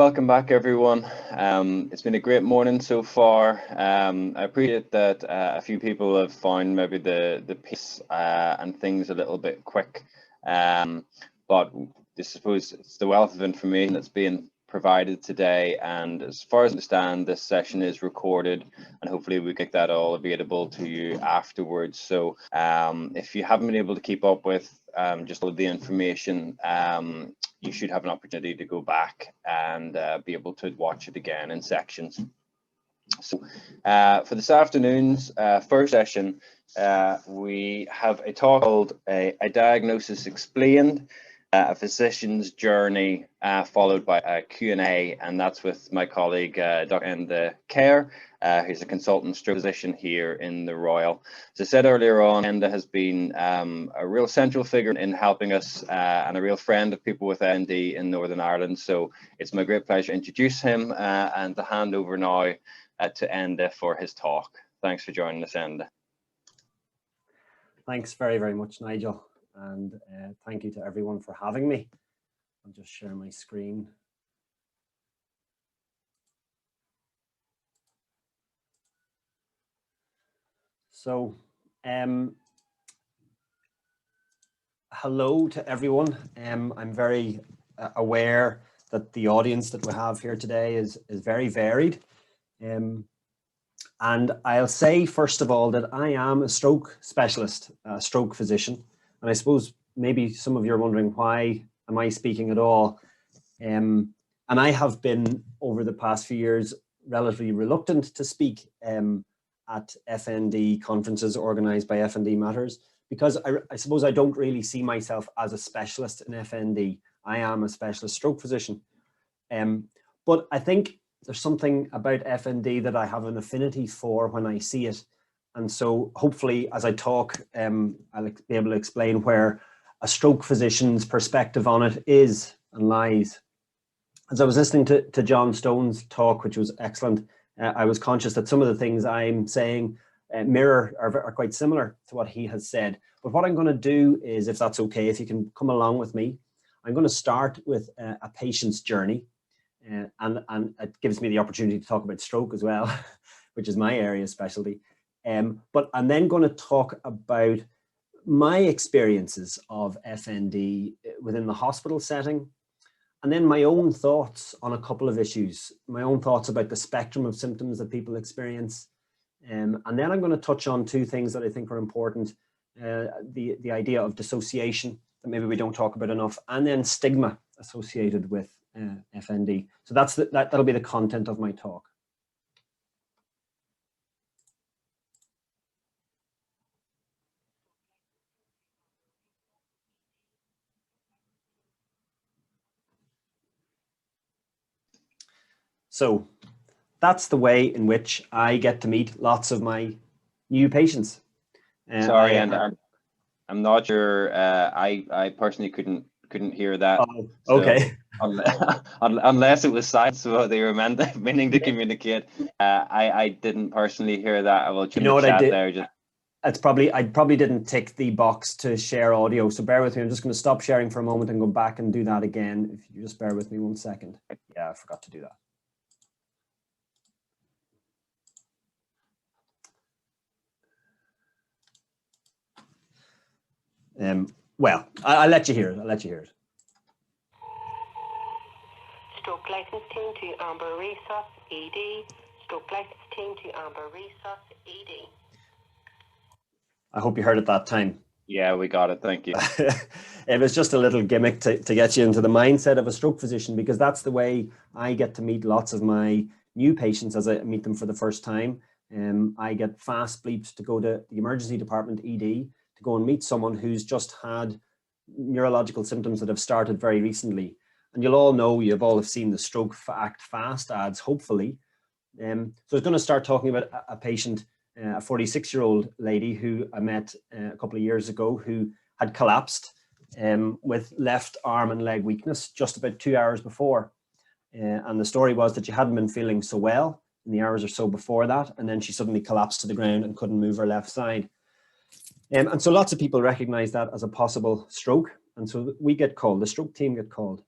Welcome back, everyone. It's been a great morning so far. I appreciate that a few people have found maybe the pace and things a little bit quick, but I suppose it's the wealth of information that's being provided today, and as far as I understand, this session is recorded and hopefully we get that all available to you afterwards. So if you haven't been able to keep up with just all of the information, you should have an opportunity to go back and be able to watch it again in sections. So for this afternoon's first session, we have a talk called A Diagnosis Explained, a physician's journey, followed by a Q&A, and that's with my colleague, Dr. Enda Kerr, who's a consultant stroke physician here in the Royal. As I said earlier on, Enda has been a real central figure in helping us and a real friend of people with FND in Northern Ireland. So it's my great pleasure to introduce him and to hand over now to Enda for his talk. Thanks for joining us, Enda. Thanks very, very much, Nigel. And thank you to everyone for having me. I'll just share my screen. So, hello to everyone. I'm very aware that the audience that we have here today is very varied. And I'll say, first of all, that I am a stroke specialist, a stroke physician. And I suppose maybe some of you are wondering, why am I speaking at all? And I have been, over the past few years, relatively reluctant to speak at FND conferences organized by FND Matters, because I suppose I don't really see myself as a specialist in FND. I am a specialist stroke physician. But I think there's something about FND that I have an affinity for when I see it. And so hopefully as I talk, I'll be able to explain where a stroke physician's perspective on it is and lies. As I was listening to John Stone's talk, which was excellent, I was conscious that some of the things I'm saying are quite similar to what he has said. But what I'm going to do is, if that's okay, if you can come along with me, I'm going to start with a patient's journey. And it gives me the opportunity to talk about stroke as well, which is my area of specialty. But I'm then going to talk about my experiences of FND within the hospital setting, and then my own thoughts on a couple of issues, my own thoughts about the spectrum of symptoms that people experience. And then I'm going to touch on two things that I think are important, the idea of dissociation that maybe we don't talk about enough, and then stigma associated with FND. So that'll be the content of my talk. So that's the way in which I get to meet lots of my new patients. Sorry, and I'm not sure. I personally couldn't hear that. Oh, okay. So, unless it was science, what they were meaning to communicate. I didn't personally hear that. I will check the chat there. Just. I probably didn't tick the box to share audio, so bear with me. I'm just going to stop sharing for a moment and go back and do that again. If you just bear with me 1 second. Yeah, I forgot to do that. Well, I'll let you hear it. I'll let you hear it. Stroke license team to Amber Resource ED. Stroke license team to Amber Resource ED. I hope you heard it that time. Yeah, we got it. Thank you. It was just a little gimmick to get you into the mindset of a stroke physician, because that's the way I get to meet lots of my new patients as I meet them for the first time. I get fast bleeps to go to the emergency department ED to go and meet someone who's just had neurological symptoms that have started very recently. And you'll all know, you've all seen the Stroke Act Fast ads, hopefully. So I was going to start talking about a patient, a 46-year-old lady who I met a couple of years ago, who had collapsed with left arm and leg weakness just about 2 hours before. And the story was that she hadn't been feeling so well in the hours or so before that, and then she suddenly collapsed to the ground and couldn't move her left side. And so lots of people recognize that as a possible stroke. And so we get called, the stroke team get called.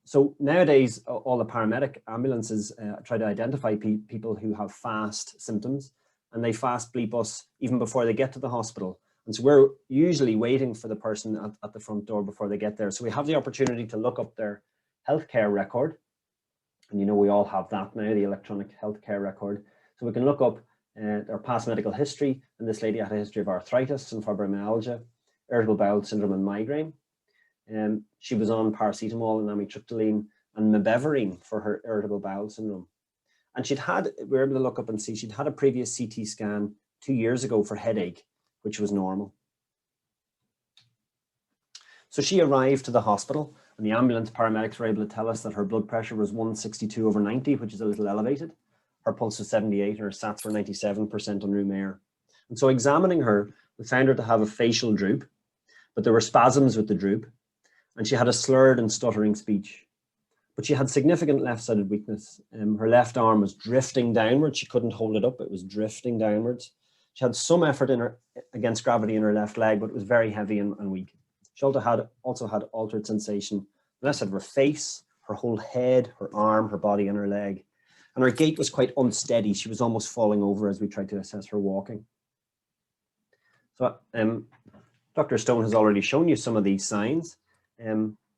So nowadays, all the paramedic ambulances try to identify people who have fast symptoms, and they fast bleep us even before they get to the hospital. And so we're usually waiting for the person at the front door before they get there. So we have the opportunity to look up their healthcare record. And you know, we all have that now, the electronic healthcare record. So we can look up their past medical history. And this lady had a history of arthritis and fibromyalgia, irritable bowel syndrome and migraine. She was on paracetamol and amitriptyline and mebeverine for her irritable bowel syndrome. And we were able to look up and see she'd had a previous CT scan 2 years ago for headache, which was normal. So she arrived to the hospital, and the ambulance paramedics were able to tell us that her blood pressure was 162/90, which is a little elevated. Her pulse was 78, and her SATs were 97% on room air. And so examining her, we found her to have a facial droop, but there were spasms with the droop, and she had a slurred and stuttering speech. But she had significant left-sided weakness. Her left arm was drifting downwards. She couldn't hold it up. It was drifting downwards. She had some effort against gravity in her left leg, but it was very heavy and weak. She also had altered sensation on the left side of her face, her whole head, her arm, her body, and her leg. And her gait was quite unsteady. She was almost falling over as we tried to assess her walking. So Dr. Stone has already shown you some of these signs,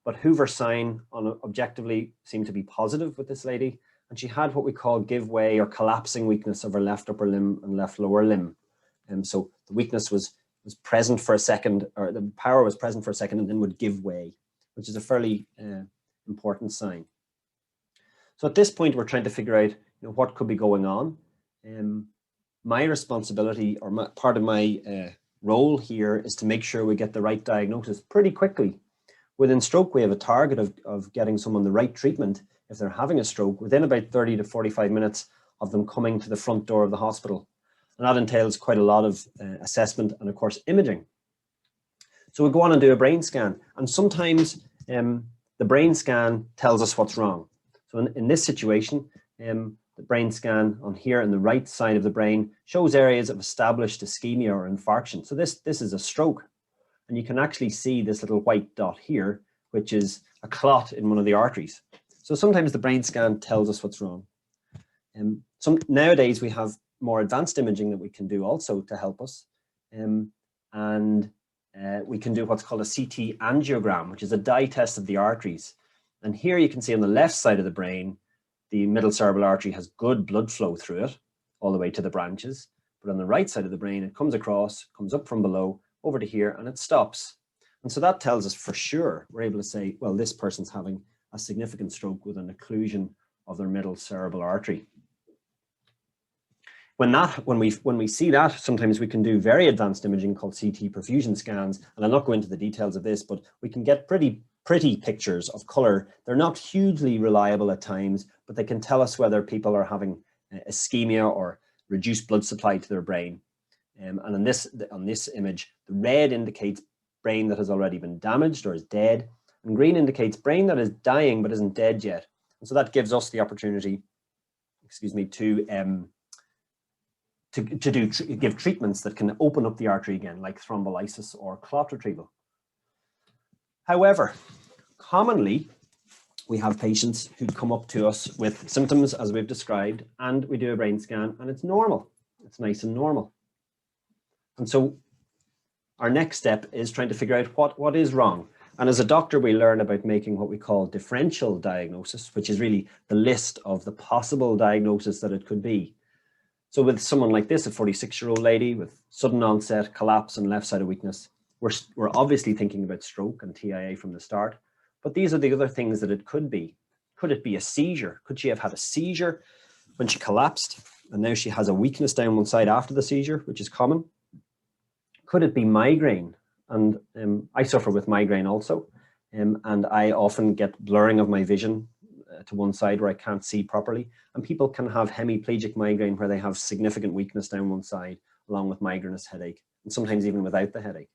but Hoover's sign objectively seemed to be positive with this lady. And she had what we call give way or collapsing weakness of her left upper limb and left lower limb. So the weakness was present for a second, or the power was present for a second and then would give way, which is a fairly important sign. So at this point, we're trying to figure out, what could be going on. My responsibility, or part of my role here, is to make sure we get the right diagnosis pretty quickly. Within stroke, we have a target of getting someone the right treatment if they're having a stroke within about 30 to 45 minutes of them coming to the front door of the hospital. And that entails quite a lot of assessment and, of course, imaging. So we go on and do a brain scan. And sometimes the brain scan tells us what's wrong. So in this situation, the brain scan on here on the right side of the brain shows areas of established ischemia or infarction. So this is a stroke. And you can actually see this little white dot here, which is a clot in one of the arteries. So sometimes the brain scan tells us what's wrong. Nowadays we have more advanced imaging that we can do also to help us. We can do what's called a CT angiogram, which is a dye test of the arteries. And here you can see on the left side of the brain, the middle cerebral artery has good blood flow through it, all the way to the branches. But on the right side of the brain, it comes across, comes up from below, over to here, and it stops. And so that tells us for sure, we're able to say, well, this person's having a significant stroke with an occlusion of their middle cerebral artery. When we see that, sometimes we can do very advanced imaging called CT perfusion scans. And I'll not go into the details of this, but we can get pretty pictures of color. They're not hugely reliable at times, but they can tell us whether people are having ischemia or reduced blood supply to their brain. And on this image, the red indicates brain that has already been damaged or is dead, and green indicates brain that is dying but isn't dead yet. And so that gives us the opportunity, to give treatments that can open up the artery again, like thrombolysis or clot retrieval. However, commonly we have patients who come up to us with symptoms as we've described, and we do a brain scan, and it's normal. It's nice and normal. And so our next step is trying to figure out what is wrong. And as a doctor, we learn about making what we call differential diagnosis, which is really the list of the possible diagnosis that it could be. So with someone like this, a 46-year-old lady with sudden onset collapse and left-sided weakness, we're obviously thinking about stroke and TIA from the start. But these are the other things that it could be. Could it be a seizure? Could she have had a seizure when she collapsed, and now she has a weakness down one side after the seizure, which is common? Could it be migraine? And I suffer with migraine also, and I often get blurring of my vision to one side where I can't see properly. And people can have hemiplegic migraine where they have significant weakness down one side along with migrainous headache, and sometimes even without the headache.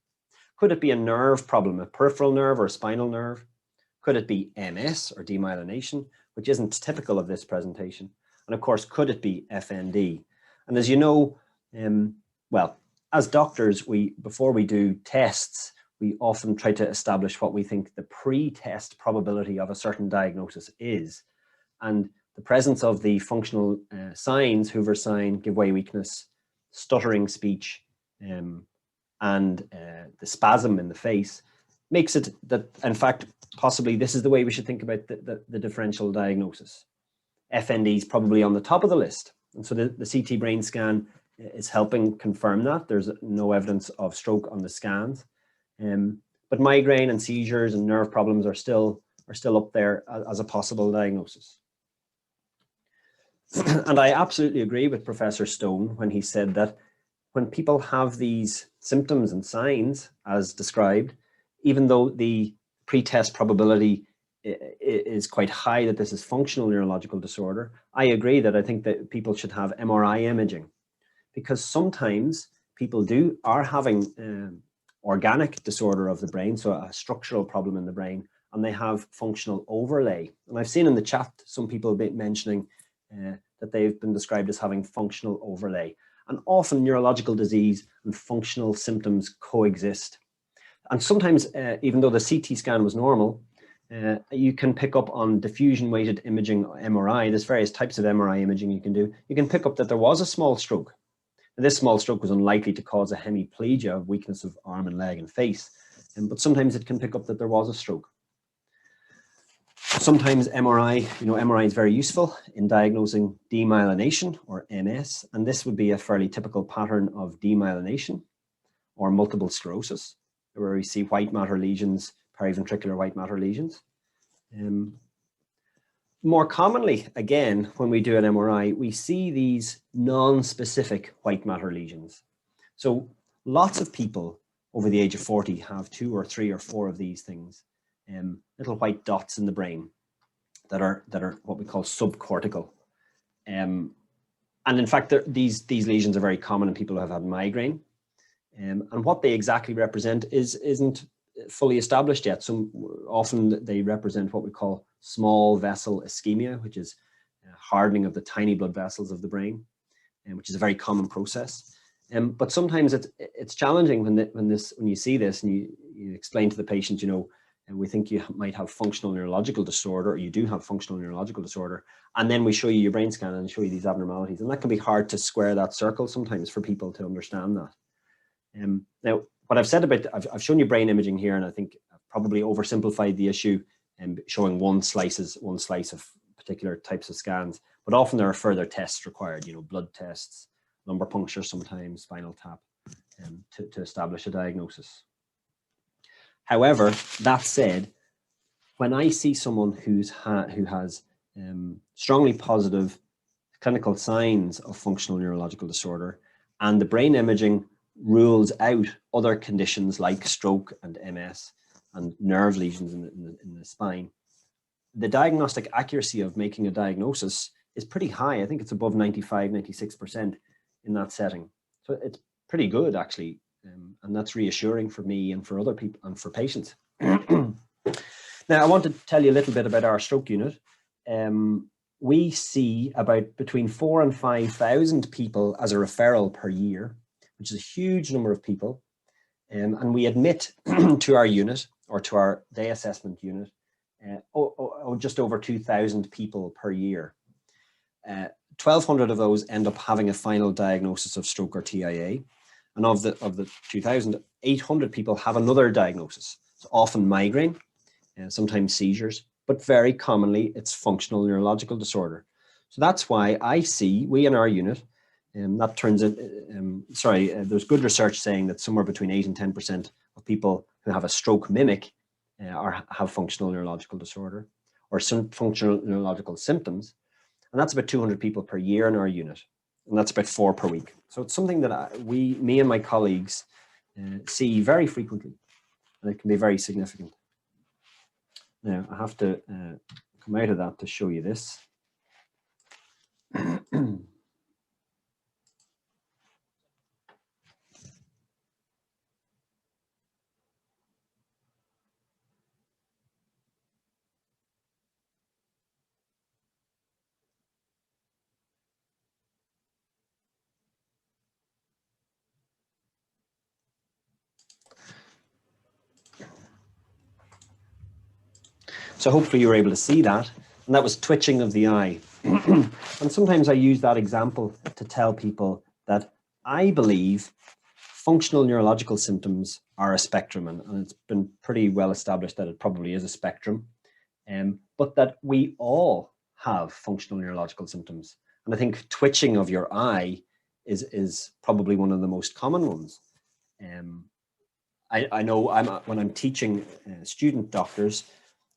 Could it be a nerve problem, a peripheral nerve or a spinal nerve? Could it be MS or demyelination, which isn't typical of this presentation? And of course, could it be FND? And as you know, well, as doctors, before we do tests, we often try to establish what we think the pre-test probability of a certain diagnosis is. And the presence of the functional signs, Hoover's sign, give way weakness, stuttering speech, and the spasm in the face, makes it that, in fact, possibly this is the way we should think about the differential diagnosis. FND is probably on the top of the list. And so the CT brain scan is helping confirm that. There's no evidence of stroke on the scans. But migraine and seizures and nerve problems are still up there as a possible diagnosis. And I absolutely agree with Professor Stone when he said that when people have these symptoms and signs as described, even though the pre-test probability is quite high that this is functional neurological disorder, I agree that I think that people should have MRI imaging, because sometimes people are having organic disorder of the brain, so a structural problem in the brain, and they have functional overlay. And I've seen in the chat some people mentioning that they've been described as having functional overlay. And often neurological disease and functional symptoms coexist. And sometimes, even though the CT scan was normal, you can pick up on diffusion weighted imaging, MRI. There's various types of MRI imaging you can do. You can pick up that there was a small stroke. And this small stroke was unlikely to cause a hemiplegia, weakness of arm and leg and face. But sometimes it can pick up that there was a stroke. Sometimes MRI is very useful in diagnosing demyelination or MS, and this would be a fairly typical pattern of demyelination or multiple sclerosis, where we see white matter lesions, periventricular white matter lesions. More commonly, again, when we do an MRI, we see these non-specific white matter lesions. So lots of people over the age of 40 have 2 or 3 or 4 of these things. Little white dots in the brain that are what we call subcortical, and in fact these lesions are very common in people who have had migraine, and what they exactly represent isn't fully established yet. So often they represent what we call small vessel ischemia, which is hardening of the tiny blood vessels of the brain, which is a very common process. But sometimes it's challenging when you see this and you explain to the patient, and we think you might have functional neurological disorder, or you do have functional neurological disorder, and then we show you your brain scan and show you these abnormalities, and that can be hard to square that circle sometimes for people to understand that. Now, what I've said about, I've shown you brain imaging here, and I think I've probably oversimplified the issue and showing one slice of particular types of scans, but often there are further tests required, blood tests, lumbar puncture sometimes, spinal tap, to establish a diagnosis. However, that said, when I see someone who has strongly positive clinical signs of functional neurological disorder, and the brain imaging rules out other conditions like stroke and MS and nerve lesions in the spine, the diagnostic accuracy of making a diagnosis is pretty high. I think it's above 95, 96% in that setting. So it's pretty good, actually. And that's reassuring for me and for other people and for patients. Now, I want to tell you a little bit about our stroke unit. We see about between 4,000 and 5,000 people as a referral per year, which is a huge number of people. And we admit to our unit, or to our day assessment unit, just over 2,000 people per year. 1,200 of those end up having a final diagnosis of stroke or TIA. And of the 2,000, 800 people have another diagnosis. It's often migraine, sometimes seizures, but very commonly it's functional neurological disorder. So that's why we in our unit, that turns it, there's good research saying that somewhere between 8 and 10% of people who have a stroke mimic have functional neurological disorder or some functional neurological symptoms. And that's about 200 people per year in our unit. And that's about 4 per week. So it's something that me and my colleagues see very frequently, and it can be very significant. Now, I have to come out of that to show you this. So hopefully you were able to see that. And that was twitching of the eye. And sometimes I use that example to tell people that I believe functional neurological symptoms are a spectrum, and it's been pretty well established that it probably is a spectrum, but that we all have functional neurological symptoms. And I think twitching of your eye is probably one of the most common ones. I know when I'm teaching student doctors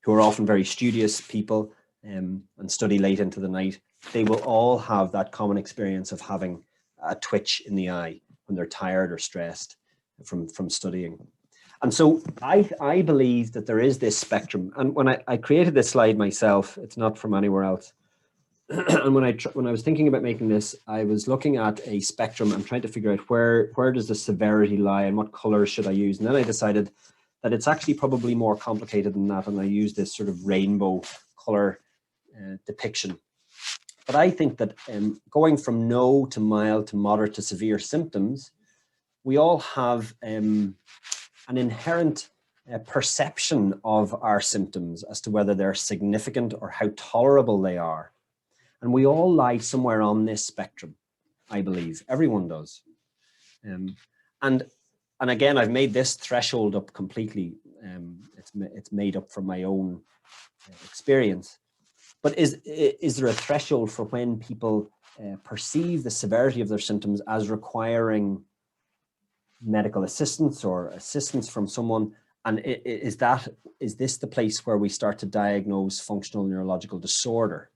who are often very studious people and study late into the night, they will all have that common experience of having a twitch in the eye when they're tired or stressed from studying. And so I believe that there is this spectrum. And when I created this slide myself, it's not from anywhere else. And when I was thinking about making this, I was looking at a spectrum and trying to figure out where does the severity lie and what colors should I use. And then I decided that it's actually probably more complicated than that. And I used this sort of rainbow color depiction. But I think that going from no to mild to moderate to severe symptoms, we all have an inherent perception of our symptoms as to whether they're significant or how tolerable they are. And we all lie somewhere on this spectrum, I believe. Everyone does. And again, I've made this threshold up completely. It's made up from my own experience. But is there a threshold for when people perceive the severity of their symptoms as requiring medical assistance or assistance from someone? And is this the place where we start to diagnose functional neurological disorder?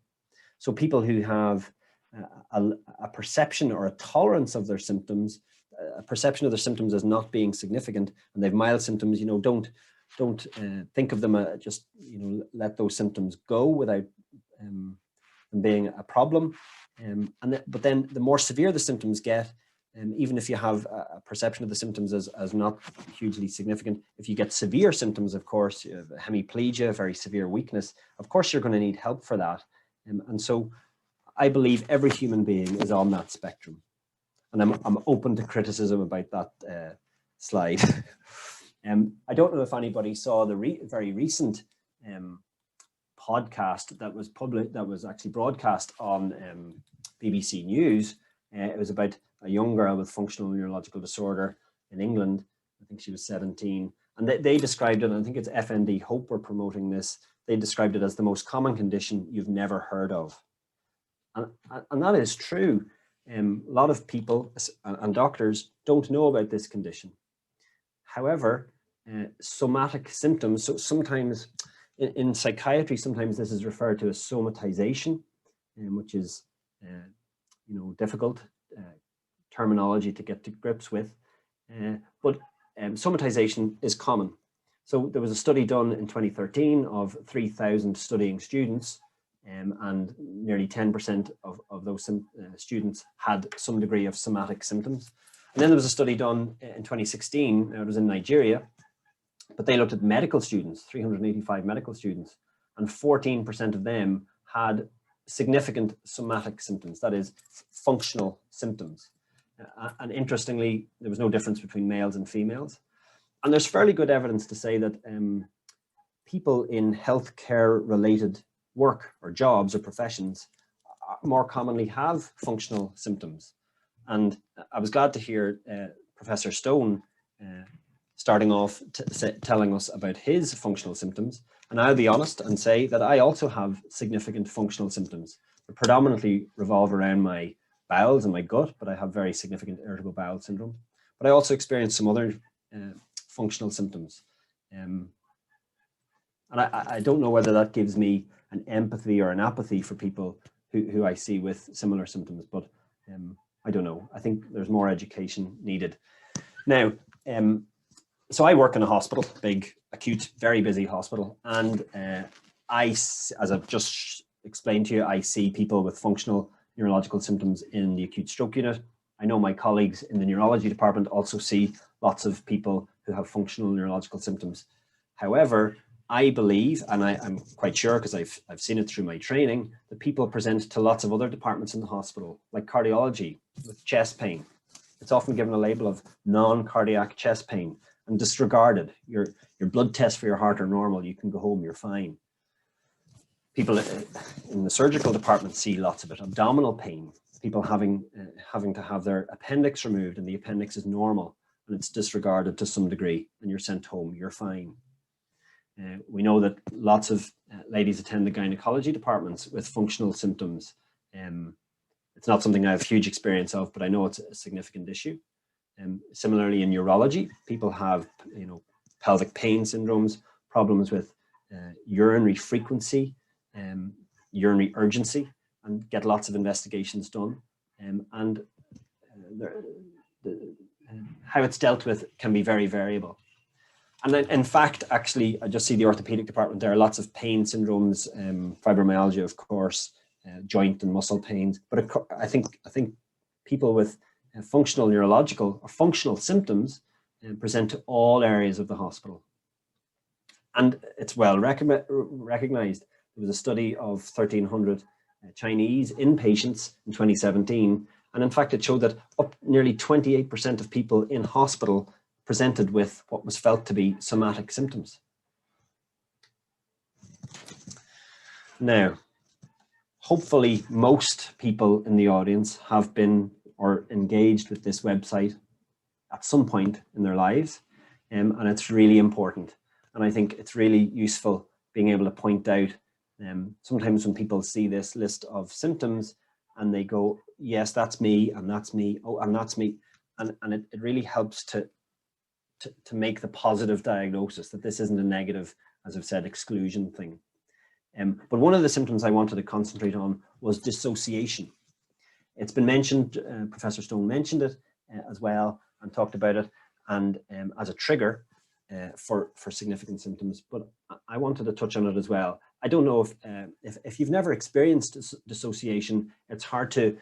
So people who have a perception or a tolerance of their symptoms, a perception of their symptoms as not being significant, and they've mild symptoms, don't think of them just let those symptoms go without them being a problem. But then the more severe the symptoms get, even if you have a perception of the symptoms as not hugely significant, if you get severe symptoms, of course, you have hemiplegia, very severe weakness, of course you're going to need help for that. And so I believe every human being is on that spectrum. And I'm open to criticism about that slide. I don't know if anybody saw the very recent podcast that was actually broadcast on BBC News. It was about a young girl with functional neurological disorder in England. I think she was 17. And they described it, and I think it's FND Hope were promoting this. They described it as the most common condition you've never heard of. And that is true. A lot of people and doctors don't know about this condition. However, somatic symptoms, so sometimes in psychiatry, sometimes this is referred to as somatization, which is difficult terminology to get to grips with. But somatization is common. So there was a study done in 2013 of 3,000 studying students, and nearly 10% of those students had some degree of somatic symptoms. And then there was a study done in 2016, it was in Nigeria, but they looked at medical students, 385 medical students, and 14% of them had significant somatic symptoms, that is, functional symptoms. And interestingly, there was no difference between males and females. And there's fairly good evidence to say that people in healthcare related work or jobs or professions more commonly have functional symptoms. And I was glad to hear Professor Stone starting off telling us about his functional symptoms. And I'll be honest and say that I also have significant functional symptoms that predominantly revolve around my bowels and my gut, but I have very significant irritable bowel syndrome. But I also experience some other functional symptoms. And I don't know whether that gives me an empathy or an apathy for people who I see with similar symptoms, but I don't know. I think there's more education needed. Now, so I work in a hospital, big, acute, very busy hospital. And as I've just explained to you, I see people with functional neurological symptoms in the acute stroke unit. I know my colleagues in the neurology department also see lots of people who have functional neurological symptoms. However, I believe, and I'm quite sure because I've seen it through my training, that people present to lots of other departments in the hospital, like cardiology with chest pain. It's often given a label of non-cardiac chest pain and disregarded. Your blood tests for your heart are normal. You can go home, you're fine. people in the surgical department see lots of it. Abdominal pain, people having to have their appendix removed, and the appendix is normal and it's disregarded to some degree, and you're sent home, you're fine. We know that lots of ladies attend the gynecology departments with functional symptoms. It's not something I have huge experience of, but I know it's a significant issue. Similarly, in urology, people have, pelvic pain syndromes, problems with urinary frequency, urinary urgency, and get lots of investigations done. How it's dealt with can be very variable. And then, in fact, actually, I just see the orthopedic department. There are lots of pain syndromes, fibromyalgia, of course, joint and muscle pains. But I think people with functional neurological or functional symptoms present to all areas of the hospital. And it's well recognized. There was a study of 1,300 Chinese inpatients in 2017. And in fact, it showed that nearly 28% of people in hospital presented with what was felt to be somatic symptoms. Now, hopefully most people in the audience have been or engaged with this website at some point in their lives, and it's really important. And I think it's really useful being able to point out, sometimes when people see this list of symptoms and they go, yes, that's me, and that's me, oh, and that's me. And it really helps to make the positive diagnosis that this isn't a negative, as I've said, exclusion thing. But one of the symptoms I wanted to concentrate on was dissociation. It's been mentioned, Professor Stone mentioned it as well and talked about it, and as a trigger for significant symptoms, but I wanted to touch on it as well. I don't know if you've never experienced dissociation, it's hard to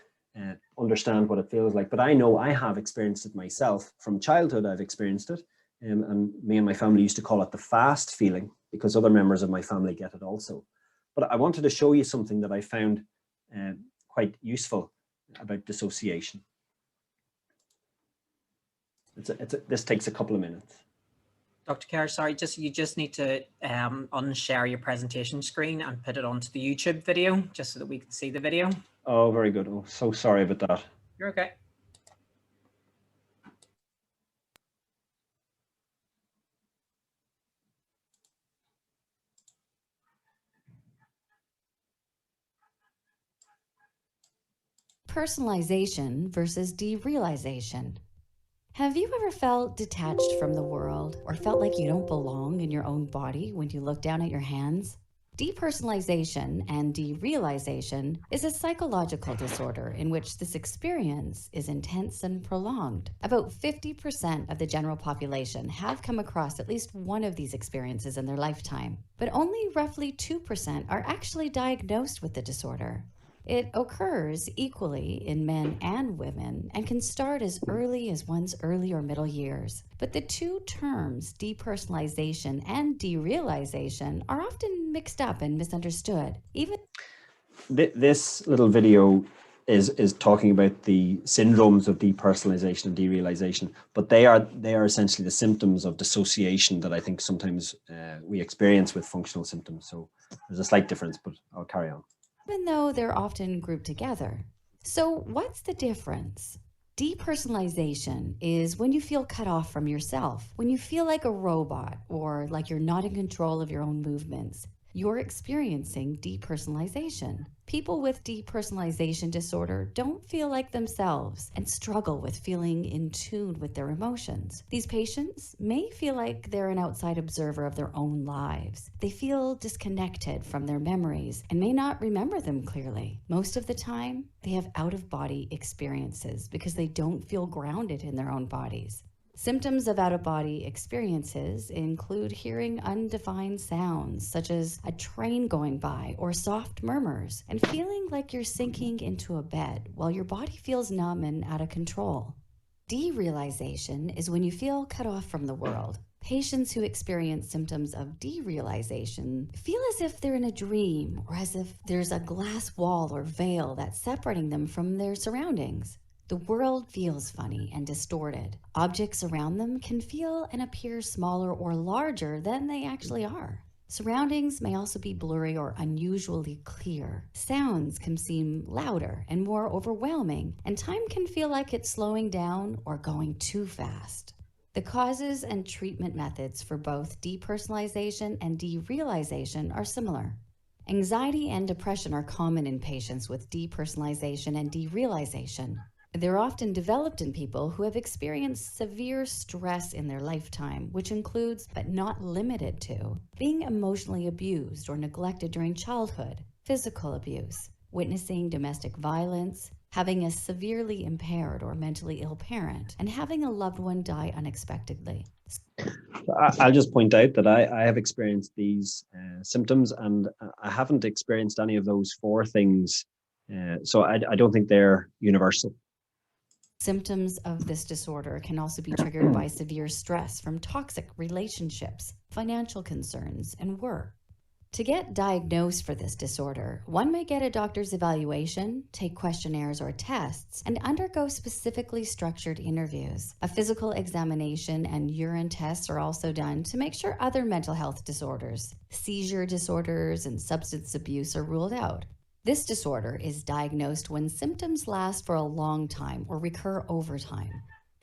understand what it feels like, but I know I have experienced it myself. From childhood, I've experienced it, and me and my family used to call it the fast feeling because other members of my family get it also. But I wanted to show you something that I found quite useful about dissociation. This takes a couple of minutes. Dr. Kerr, sorry, you just need to unshare your presentation screen and put it onto the YouTube video, just so that we can see the video. Oh, very good. Oh, so sorry about that. You're okay. Personalization versus derealization. Have you ever felt detached from the world or felt like you don't belong in your own body when you look down at your hands? Depersonalization and derealization is a psychological disorder in which this experience is intense and prolonged. About 50% of the general population have come across at least one of these experiences in their lifetime, but only roughly 2% are actually diagnosed with the disorder. It occurs equally in men and women and can start as early as one's early or middle years. But the two terms, depersonalization and derealization, are often mixed up and misunderstood. This little video is talking about the syndromes of depersonalization and derealization, but they are essentially the symptoms of dissociation that I think sometimes we experience with functional symptoms. So there's a slight difference, but I'll carry on. Even though they're often grouped together. So what's the difference? Depersonalization is when you feel cut off from yourself, when you feel like a robot or like you're not in control of your own movements. You're experiencing depersonalization. People with depersonalization disorder don't feel like themselves and struggle with feeling in tune with their emotions. These patients may feel like they're an outside observer of their own lives. They feel disconnected from their memories and may not remember them clearly. Most of the time, they have out-of-body experiences because they don't feel grounded in their own bodies. Symptoms of out-of-body experiences include hearing undefined sounds, such as a train going by or soft murmurs, and feeling like you're sinking into a bed while your body feels numb and out of control. Derealization is when you feel cut off from the world. Patients who experience symptoms of derealization feel as if they're in a dream or as if there's a glass wall or veil that's separating them from their surroundings. The world feels funny and distorted. Objects around them can feel and appear smaller or larger than they actually are. Surroundings may also be blurry or unusually clear. Sounds can seem louder and more overwhelming, and time can feel like it's slowing down or going too fast. The causes and treatment methods for both depersonalization and derealization are similar. Anxiety and depression are common in patients with depersonalization and derealization. They're often developed in people who have experienced severe stress in their lifetime, which includes, but not limited to, being emotionally abused or neglected during childhood, physical abuse, witnessing domestic violence, having a severely impaired or mentally ill parent, and having a loved one die unexpectedly. I'll just point out that I have experienced these symptoms, and I haven't experienced any of those four things. So I don't think they're universal. Symptoms of this disorder can also be triggered by severe stress from toxic relationships, financial concerns, and work. To get diagnosed for this disorder, one may get a doctor's evaluation, take questionnaires or tests, and undergo specifically structured interviews. A physical examination and urine tests are also done to make sure other mental health disorders, seizure disorders, and substance abuse are ruled out. This disorder is diagnosed when symptoms last for a long time or recur over time.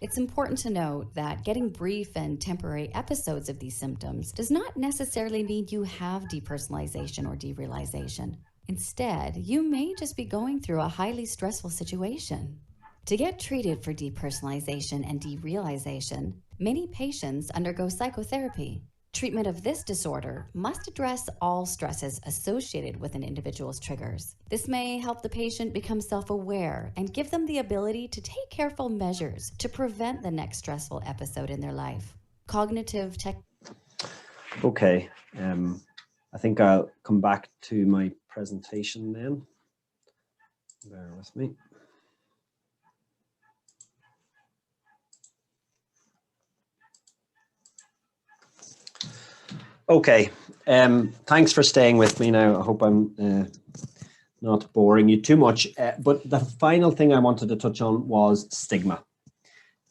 It's important to note that getting brief and temporary episodes of these symptoms does not necessarily mean you have depersonalization or derealization. Instead, you may just be going through a highly stressful situation. To get treated for depersonalization and derealization, many patients undergo psychotherapy. Treatment of this disorder must address all stresses associated with an individual's triggers. This may help the patient become self-aware and give them the ability to take careful measures to prevent the next stressful episode in their life. Cognitive tech. Okay, I think I'll come back to my presentation then. Bear with me. Okay, thanks for staying with me now. I hope I'm not boring you too much. But the final thing I wanted to touch on was stigma.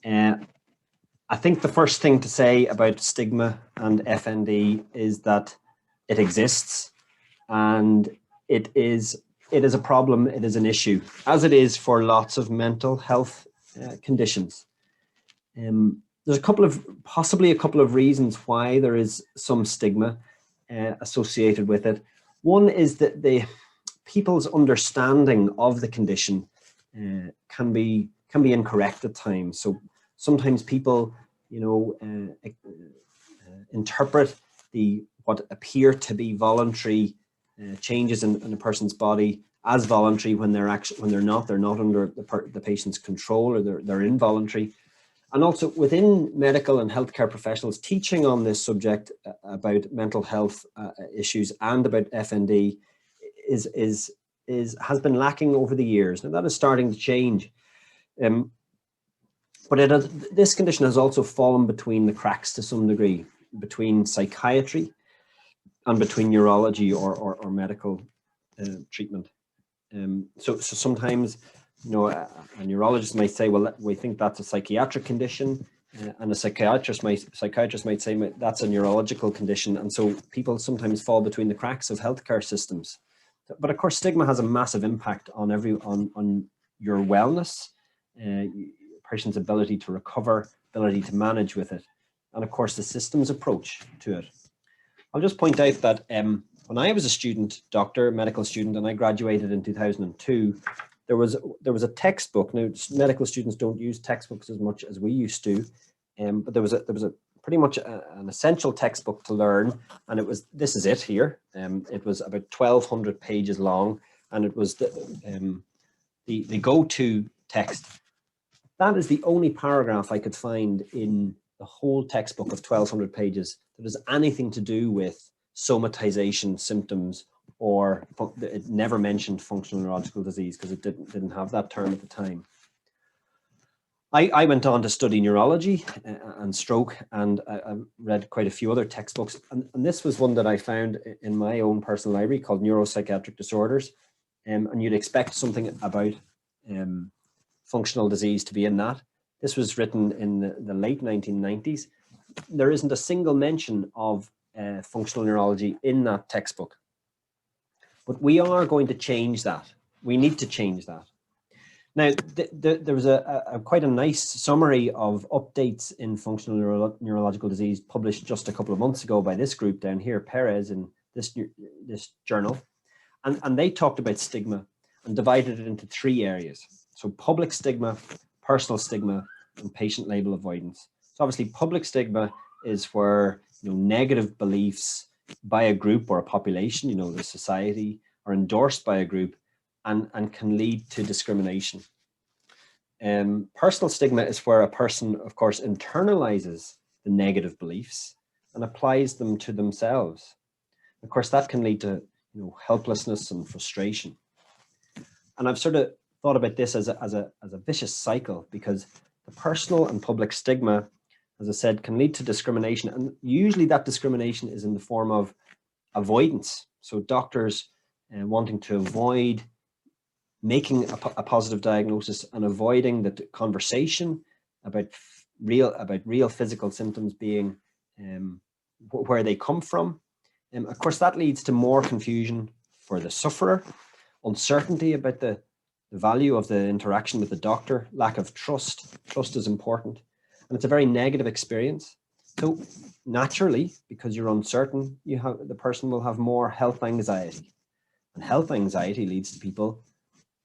I think the first thing to say about stigma and FND is that it exists, and it is a problem, it is an issue, as it is for lots of mental health conditions. There's possibly a couple of reasons why there is some stigma associated with it. One is that people's understanding of the condition can be incorrect at times. So sometimes people, interpret what appear to be voluntary changes in a person's body as voluntary when they're not under the patient's control, or they're involuntary. And also within medical and healthcare professionals, teaching on this subject about mental health issues and about FND has been lacking over the years. Now that is starting to change. But this condition has also fallen between the cracks to some degree, between psychiatry and between neurology or medical treatment. So sometimes, a neurologist might say, well, we think that's a psychiatric condition, and a psychiatrist might say that's a neurological condition. And so people sometimes fall between the cracks of healthcare systems. But of course, stigma has a massive impact on your wellness, person's ability to recover, ability to manage with it, and of course the system's approach to it. I'll just point out that when I was a medical student, and I graduated in 2002, there was a textbook. Now, medical students don't use textbooks as much as we used to, but there was a pretty much an essential textbook to learn, and this is it here. It was about 1,200 pages long, and it was the go-to text. That is the only paragraph I could find in the whole textbook of 1,200 pages that has anything to do with somatization symptoms, or it never mentioned functional neurological disease because it didn't have that term at the time. I went on to study neurology and stroke, and I read quite a few other textbooks. And this was one that I found in my own personal library called Neuropsychiatric Disorders. And you'd expect something about functional disease to be in that. This was written in the late 1990s. There isn't a single mention of functional neurology in that textbook. But we are going to change that. We need to change that. Now, there was quite a nice summary of updates in functional neurological disease published just a couple of months ago by this group down here, Perez, in this journal. And they talked about stigma and divided it into 3 areas. So public stigma, personal stigma, and patient label avoidance. So obviously public stigma is where, you know, negative beliefs by a group or a population, you know, the society, are endorsed by a group and can lead to discrimination. Personal stigma is where a person, of course, internalizes the negative beliefs and applies them to themselves. Of course, that can lead to, you know, helplessness and frustration. And I've sort of thought about this as a vicious cycle, because the personal and public stigma, as I said, can lead to discrimination. And usually that discrimination is in the form of avoidance. So doctors wanting to avoid making a positive diagnosis and avoiding the conversation about real physical symptoms being where they come from. Of course, that leads to more confusion for the sufferer, uncertainty about the value of the interaction with the doctor, lack of trust. Trust is important, and it's a very negative experience. So naturally, because you're uncertain, the person will have more health anxiety, and health anxiety leads to people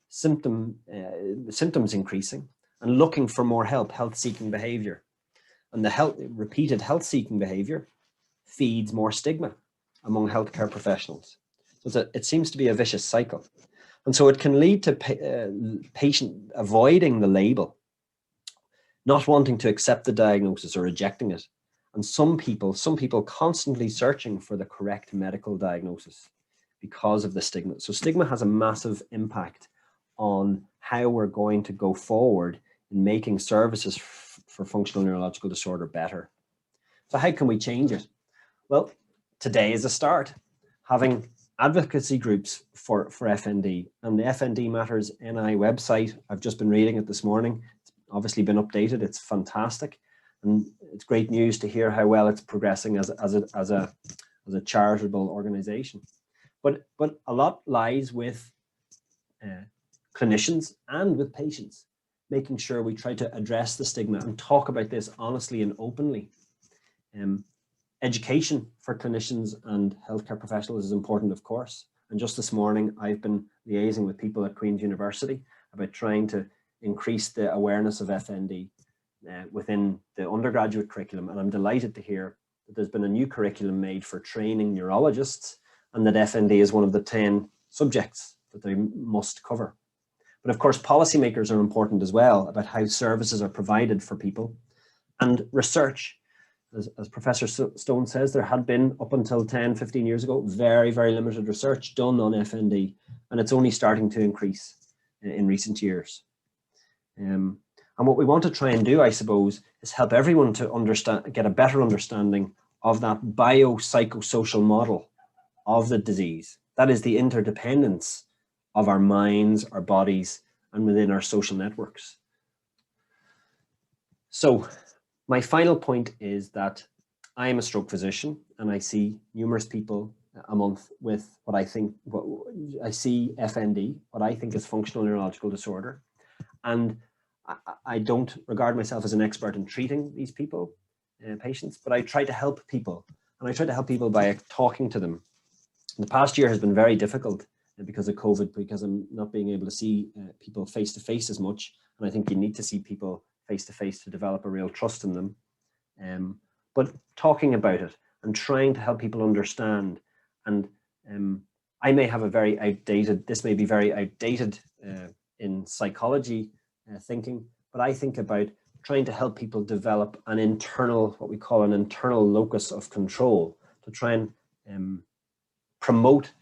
symptoms increasing and looking for more help, health-seeking behavior. And the repeated health-seeking behavior feeds more stigma among healthcare professionals. So it seems to be a vicious cycle. And so it can lead to patient avoiding the label, not wanting to accept the diagnosis or rejecting it. And some people constantly searching for the correct medical diagnosis because of the stigma. So stigma has a massive impact on how we're going to go forward in making services for functional neurological disorder better. So how can we change it? Well, today is a start. Having advocacy groups for FND, and the FND Matters.NI website, I've just been reading it this morning. It's obviously been updated. It's fantastic. And it's great news to hear how well it's progressing as a charitable organization. But a lot lies with clinicians and with patients, making sure we try to address the stigma and talk about this honestly and openly. Education for clinicians and healthcare professionals is important, of course. And just this morning, I've been liaising with people at Queen's University about trying to increase the awareness of FND within the undergraduate curriculum. And I'm delighted to hear that there's been a new curriculum made for training neurologists, and that FND is one of the 10 subjects that they must cover. But of course, policymakers are important as well about how services are provided for people, and research. As Professor Stone says, there had been, up until 10, 15 years ago, very, very limited research done on FND, and it's only starting to increase in recent years. And what we want to try and do, I suppose, is help everyone to get a better understanding of that biopsychosocial model of the disease. That is the interdependence of our minds, our bodies, and within our social networks. So my final point is that I am a stroke physician, and I see numerous people a month with what I see FND, what I think is functional neurological disorder. And I don't regard myself as an expert in treating these people, patients, but I try to help people. And I try to help people by talking to them. The past year has been very difficult because of COVID, because I'm not being able to see people face to face as much. And I think you need to see people face to face to develop a real trust in them. But talking about it and trying to help people understand. And I may have a very outdated, this may be very outdated in psychology thinking, but I think about trying to help people develop an internal, what we call an internal locus of control, to try and promote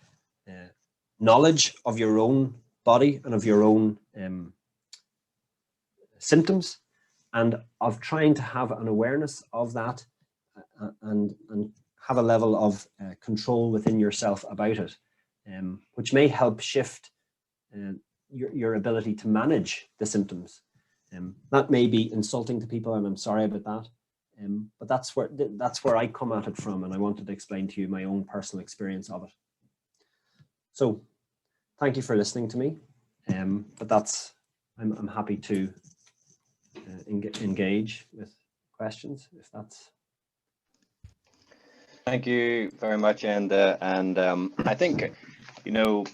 knowledge of your own body and of your own symptoms, and of trying to have an awareness of that and have a level of control within yourself about it, which may help shift your ability to manage the symptoms. That may be insulting to people, and I'm sorry about that. But that's where I come at it from, and I wanted to explain to you my own personal experience of it. So thank you for listening to me. But I'm happy to engage with questions if that's. Thank you very much, Enda. And I think, you know,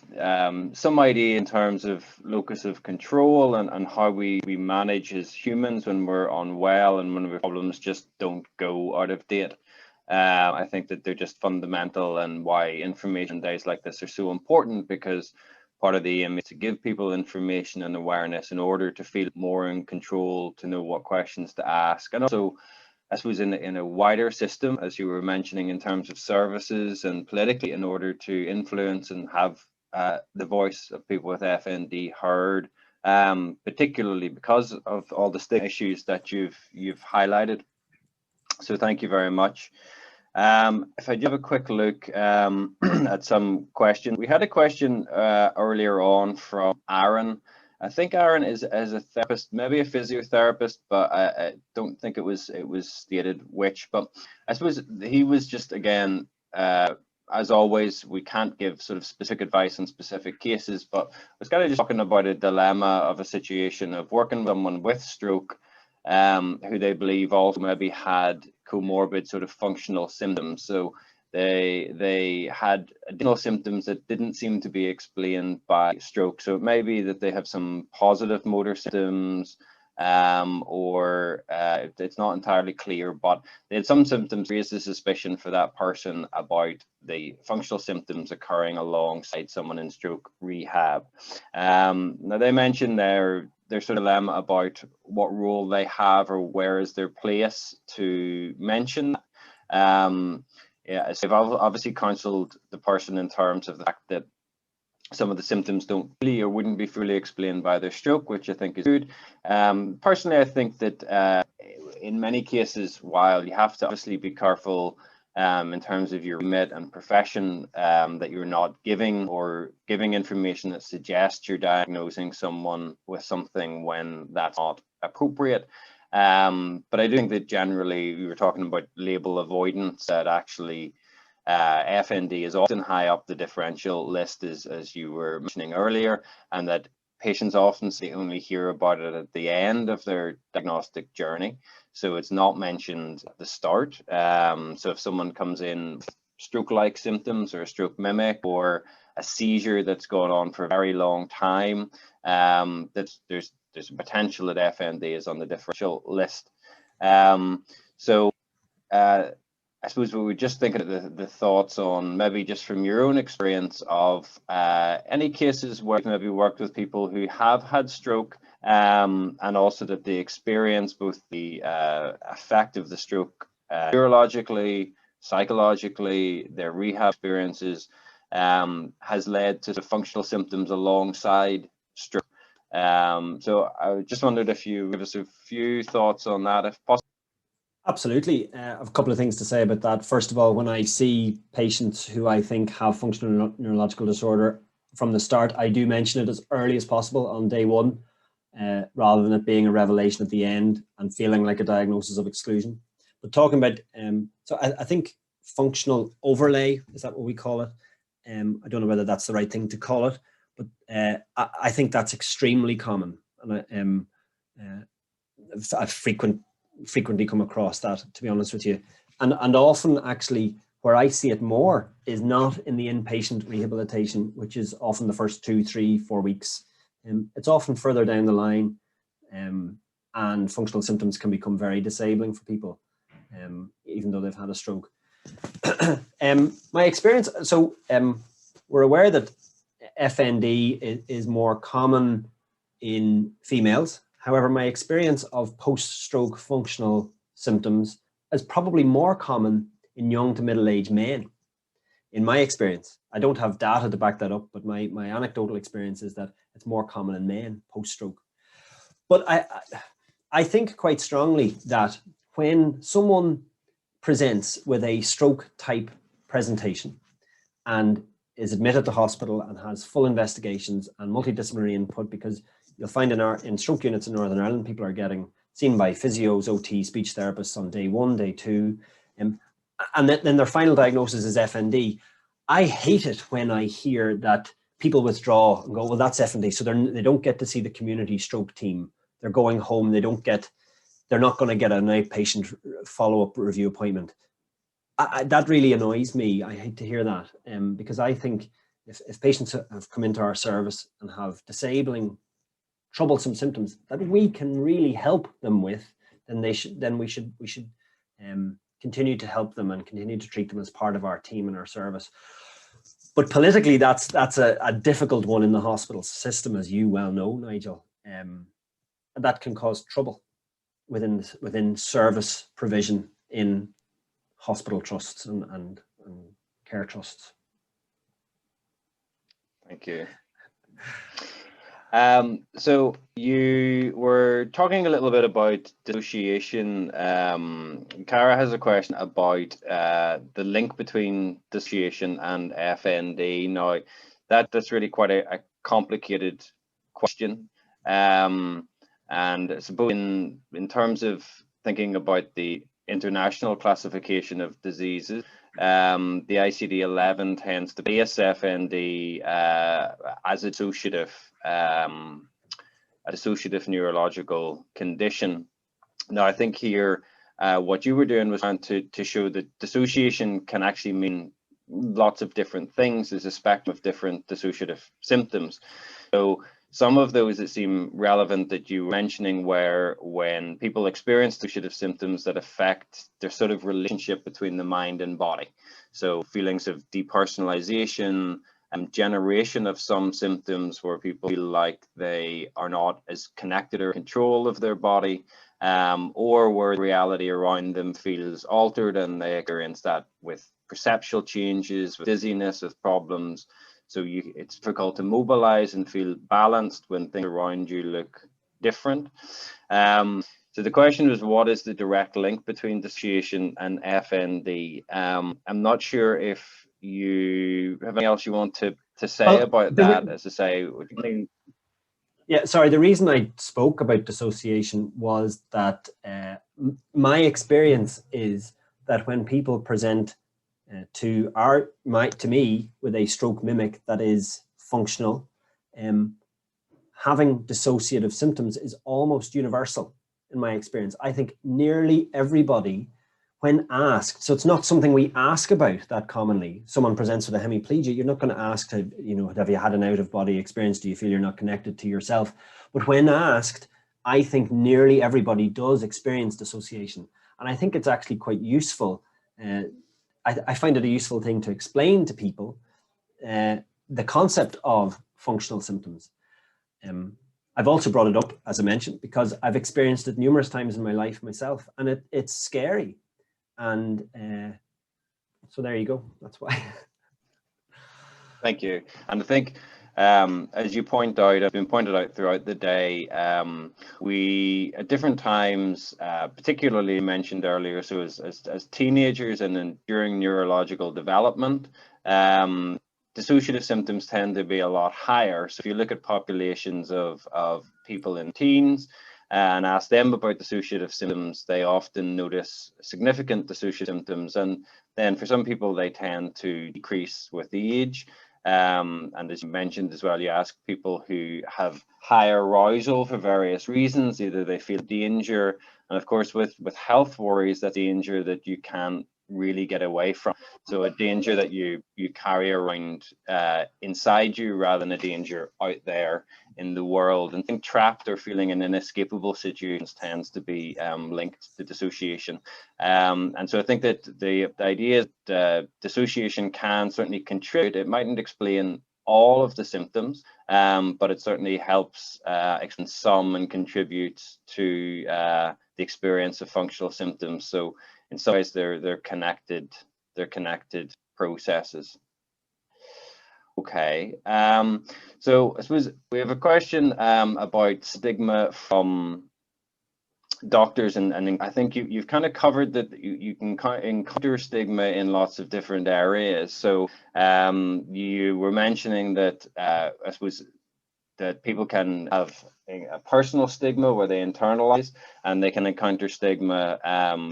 some idea in terms of locus of control and how we manage as humans when we're unwell and when our problems just don't go out of date. I think that they're just fundamental, and why information days like this are so important, because part of the aim is to give people information and awareness in order to feel more in control, to know what questions to ask, and also, I suppose, in a wider system, as you were mentioning, in terms of services and politically, in order to influence and have the voice of people with FND heard, particularly because of all the stigma issues that you've highlighted. So thank you very much. If I give a quick look at some questions, we had a question earlier on from Aaron. I think Aaron is a therapist, maybe a physiotherapist, but I don't think it was stated which. But I suppose he was just, again, as always, we can't give sort of specific advice on specific cases, but I was kind of just talking about a dilemma of a situation of working with someone with stroke, who they believe also maybe had comorbid sort of functional symptoms. So they had additional symptoms that didn't seem to be explained by stroke. So it may be that they have some positive motor symptoms, or it's not entirely clear, but they had some symptoms, raised the suspicion for that person about the functional symptoms occurring alongside someone in stroke rehab. Now they mentioned their sort of dilemma about what role they have or where is their place to mention that. Yeah, so they've obviously counseled the person in terms of the fact that some of the symptoms don't really or wouldn't be fully explained by their stroke, which I think is good. Personally, I think that in many cases, while you have to obviously be careful in terms of your remit and profession, that you're not giving information that suggests you're diagnosing someone with something when that's not appropriate. But I do think that generally, we were talking about label avoidance, that actually FND is often high up the differential list, as you were mentioning earlier, and that patients often only hear about it at the end of their diagnostic journey. So it's not mentioned at the start. So if someone comes in with stroke-like symptoms or a stroke mimic or a seizure that's gone on for a very long time, there's a potential that FND is on the differential list. So I suppose we were just thinking of the thoughts on maybe just from your own experience of any cases where you've maybe worked with people who have had stroke, and also that the experience, both the effect of the stroke neurologically, psychologically, their rehab experiences, has led to the functional symptoms alongside stroke. So I just wondered if you give us a few thoughts on that, if possible. Absolutely. I have a couple of things to say about that. First of all, when I see patients who I think have functional neurological disorder from the start, I do mention it as early as possible on day one, rather than it being a revelation at the end and feeling like a diagnosis of exclusion. But talking about, so I think functional overlay, is that what we call it? I don't know whether that's the right thing to call it, but I think that's extremely common. And I've frequently come across that, to be honest with you, and often actually where I see it more is not in the inpatient rehabilitation, which is often the first 2, 3, 4 weeks. It's often further down the line, and functional symptoms can become very disabling for people, even though they've had a stroke. My experience, so we're aware that FND is more common in females. However, my experience of post-stroke functional symptoms is probably more common in young to middle-aged men. In my experience, I don't have data to back that up, but my anecdotal experience is that it's more common in men post-stroke. But I think quite strongly that when someone presents with a stroke-type presentation and is admitted to hospital and has full investigations and multidisciplinary input, because you'll find in stroke units in Northern Ireland, people are getting seen by physios, OT, speech therapists on day 1, day 2, and then their final diagnosis is FND. I hate it when I hear that people withdraw and go, well, that's FND. So they don't get to see the community stroke team. They're going home. They're not going to get an outpatient follow-up review appointment. That really annoys me. I hate to hear that, because I think if patients have come into our service and have disabling, troublesome symptoms that we can really help them with, then we should continue to help them and continue to treat them as part of our team and our service. But politically, that's a difficult one in the hospital system, as you well know, Nigel. That can cause trouble within service provision in hospital trusts and care trusts. Thank you. So you were talking a little bit about dissociation. Cara has a question about the link between dissociation and FND. Now, that's really quite a complicated question. And I suppose in terms of thinking about the international classification of diseases, the ICD-11 tends to place FND as a dissociative neurological condition. Now, I think here what you were doing was trying to show that dissociation can actually mean lots of different things. There's a spectrum of different dissociative symptoms. So some of those that seem relevant that you were mentioning were when people experience dissociative symptoms that affect their sort of relationship between the mind and body. So feelings of depersonalization and generation of some symptoms where people feel like they are not as connected or in control of their body, or where reality around them feels altered and they experience that with perceptual changes, with dizziness, with problems. So it's difficult to mobilize and feel balanced when things around you look different. So the question was, what is the direct link between dissociation and FND? I'm not sure if you have anything else you want to say about that, as to say. Yeah, sorry, the reason I spoke about dissociation was that my experience is that when people present to me with a stroke mimic that is functional, having dissociative symptoms is almost universal in my experience. I think nearly everybody, when asked, so it's not something we ask about that commonly. Someone presents with a hemiplegia, you're not going to ask to, have you had an out-of-body experience? Do you feel you're not connected to yourself? But when asked, I think nearly everybody does experience dissociation. And I think it's actually quite useful. I find it a useful thing to explain to people the concept of functional symptoms. I've also brought it up, as I mentioned, because I've experienced it numerous times in my life myself, and it's scary. And so there you go. That's why. Thank you. And I think, as you point out, have been pointed out throughout the day, we at different times, particularly mentioned earlier, so as teenagers and then during neurological development, dissociative symptoms tend to be a lot higher. So if you look at populations of people in teens and ask them about dissociative symptoms, they often notice significant dissociative symptoms. And then for some people, they tend to decrease with age. And as you mentioned as well, you ask people who have higher arousal for various reasons. Either they feel danger, and of course with health worries, that danger that you can't really get away from. So a danger that you carry around inside you rather than a danger out there in the world. And being trapped or feeling in inescapable situations tends to be linked to dissociation. And so I think that the idea that dissociation can certainly contribute. It mightn't explain all of the symptoms, but it certainly helps explain some and contributes to the experience of functional symptoms. So in some ways, they're connected processes. Okay, so I suppose we have a question about stigma from doctors, and I think you've kind of covered that you can encounter stigma in lots of different areas. So you were mentioning that I suppose that people can have a personal stigma where they internalize, and they can encounter stigma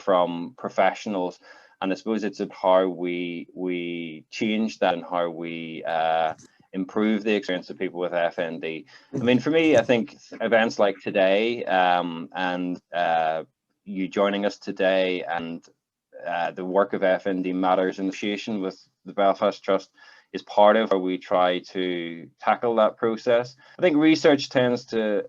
from professionals. And I suppose it's how we change that and how we improve the experience of people with FND. I mean, for me, I think events like today and you joining us today and the work of FND Matters Initiation with the Belfast Trust is part of how we try to tackle that process. I think research tends to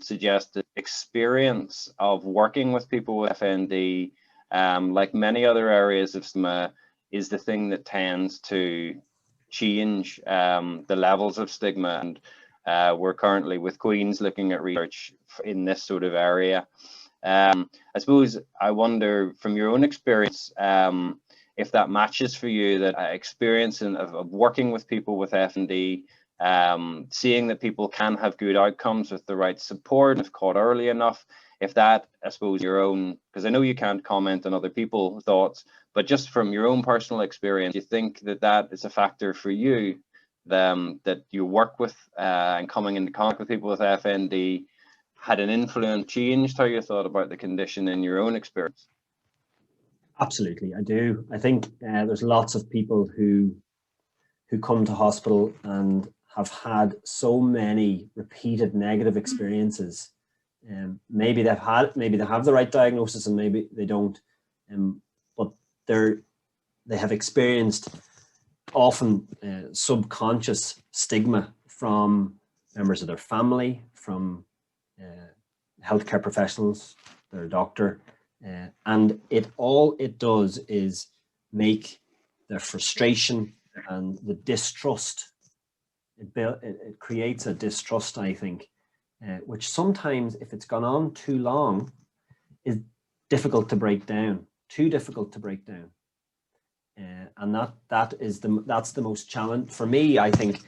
suggest that experience of working with people with FND, like many other areas of stigma, is the thing that tends to change the levels of stigma. And we're currently with Queen's looking at research in this sort of area. I suppose I wonder from your own experience, if that matches for you, that experience of working with people with FND, seeing that people can have good outcomes with the right support, if caught early enough, if that, I suppose, your own, because I know you can't comment on other people's thoughts, but just from your own personal experience, you think that that is a factor for you, that you work with and coming into contact with people with FND had an influence, changed how you thought about the condition in your own experience? Absolutely, I do. I think there's lots of people who come to hospital and have had so many repeated negative experiences. Maybe they have the right diagnosis and maybe they don't, but they have experienced often subconscious stigma from members of their family, from healthcare professionals, their doctor, and all it does is make their frustration and the distrust. It creates a distrust, I think, which sometimes, if it's gone on too long, is difficult to break down. Too difficult to break down, and that's the most challenge for me. I think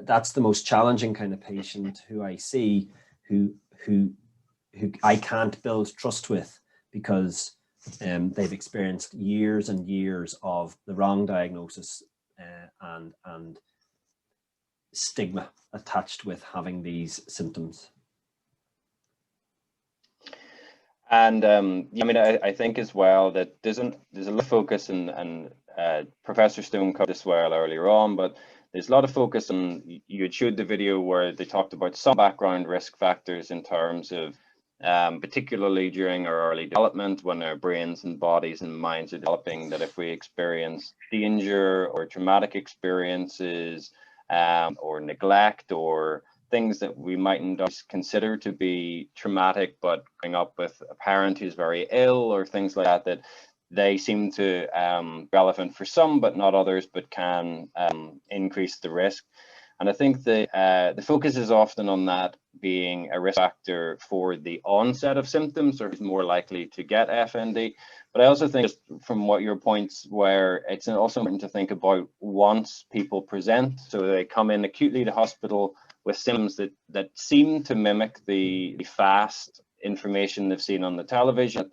that's the most challenging kind of patient who I see, who I can't build trust with, because they've experienced years and years of the wrong diagnosis and stigma attached with having these symptoms. And I mean, I think as well that there's a lot of focus, and Professor Stone covered this well earlier on, but there's a lot of focus on, you had showed the video where they talked about some background risk factors in terms of particularly during our early development, when our brains and bodies and minds are developing, that if we experience danger or traumatic experiences or neglect or things that we mightn't consider to be traumatic, but growing up with a parent who's very ill or things like that, that they seem to relevant for some, but not others, but can increase the risk. And I think the focus is often on that being a risk factor for the onset of symptoms, or who's more likely to get FND. But I also think, just from what your points were, it's also important to think about once people present, so they come in acutely to hospital with symptoms that seem to mimic the fast information they've seen on the television, that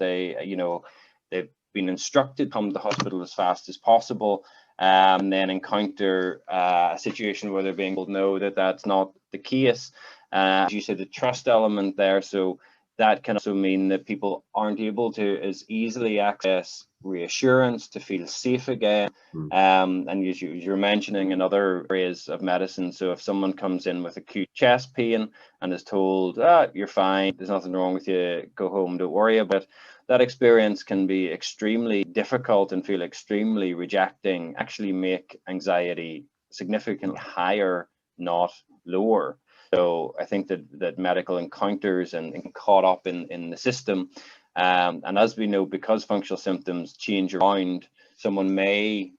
they've been instructed to come to the hospital as fast as possible, and then encounter a situation where they're being told no, that's not the case. As you said, the trust element there, so that can also mean that people aren't able to as easily access reassurance, to feel safe again. And you're mentioning in other areas of medicine, so if someone comes in with acute chest pain and is told, you're fine, there's nothing wrong with you, go home, don't worry about it, that experience can be extremely difficult and feel extremely rejecting, actually make anxiety significantly higher, not lower. So I think that medical encounters and caught up in the system, and as we know, because functional symptoms change around, someone may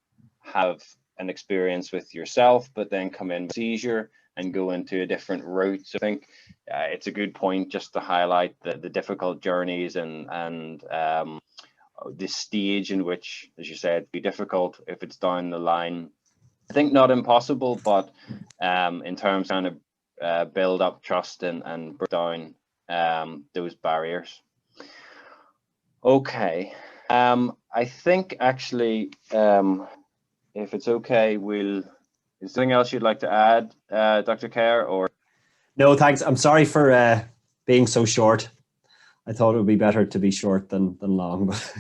have an experience with yourself, but then come in with seizure and go into a different route. So I think it's a good point just to highlight the difficult journeys and the stage in which, as you said, be difficult if it's down the line. I think not impossible, but in terms of kind of build up trust and break down those barriers. Okay, I think actually, if it's okay, is there anything else you'd like to add, Dr. Kerr, or? No, thanks. I'm sorry for being so short. I thought it would be better to be short than long. But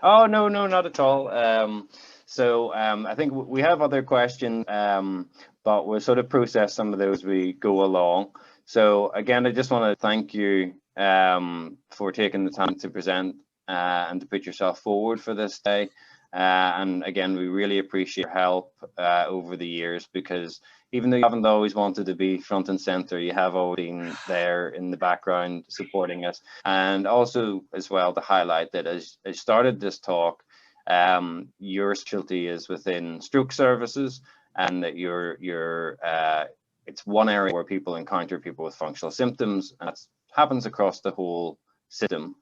Oh, no, not at all. I think we have other questions, but we'll sort of process some of those as we go along. So again, I just want to thank you for taking the time to present and to put yourself forward for this day. And again, we really appreciate your help over the years, because even though you haven't always wanted to be front and center, you have always been there in the background supporting us. And also as well to highlight that as I started this talk, your specialty is within stroke services, and that it's one area where people encounter people with functional symptoms, and that happens across the whole system.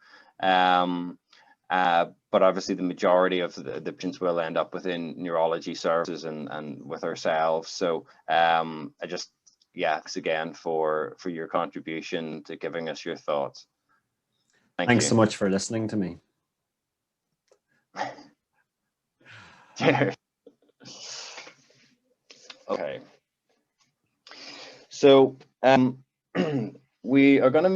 But obviously the majority of the patients will end up within neurology services and with ourselves. So thanks again for your contribution to giving us your thoughts. Thanks so much for listening to me. Cheers. Okay. So we are going to